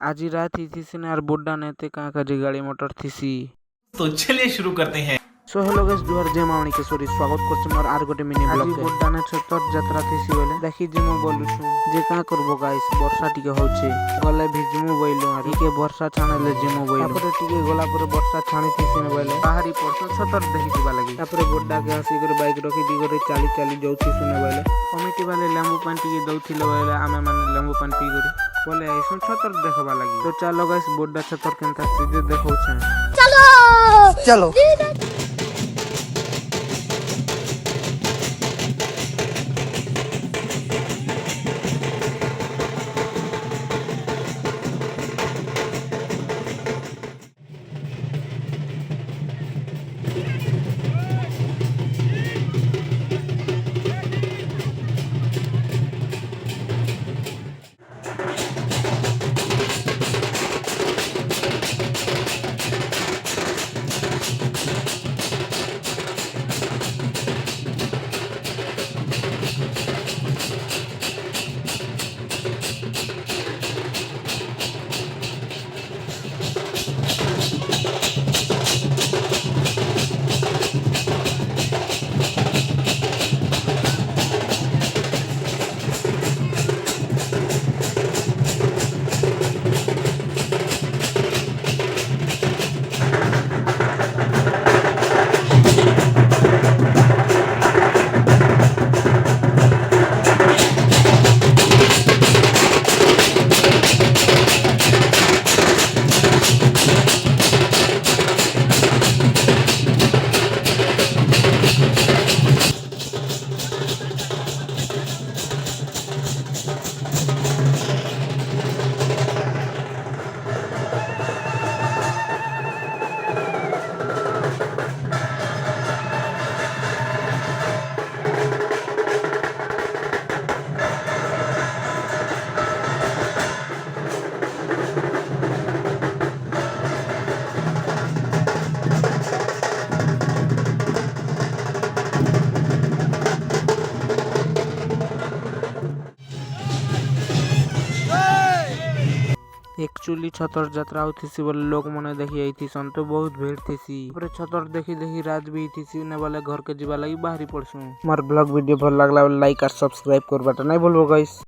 आज रात ही थी और बुड्ढा ने ते कहाँ का गाड़ी मोटर थी। तो चलिए शुरू करते हैं। सो हेलो गाइस जुहार जय मावणी केशरी स्वागत करछ मोर आर गोटे मिनी ब्लॉग के बुड्ढा ने छतर यात्रा थीसी बोले देखि जिमु बोलुछु जे का करबो गाइस वर्षा टिके होचे गले भिजमु बोइलु आरी के वर्षा छाणले जिमु बोइलु तापर टिके गोला पर वर्षा छाणी थीसी ने बोले बाहरी पड़छ छतर देखि दिबा लागि तापर बुड्ढा के हसी कर बाइक रखी दी करे चाली चाली जाउथि सुने बोले कमिटी वाले लेंबू पानी टिके दउथिले बोले आमे माने लेंबू पानी पी करी बोले ऐसो छतर देखबा लागि तो चलो गाइस बुड्ढा छतर केनता सीधे देखौछ चलो एक्चुअली छतर यात्रा होती बोले लोग मैंने देखी आई सन तो बहुत भीड़ थी छतर देखी देखी रात भी थी ने बोले घर के जीवा लगी बाहरी पड़सू। मोर ब्लॉग वीडियो भल लगला लाइक और सब्सक्राइब करबाटा नहीं भूलबो गाइस।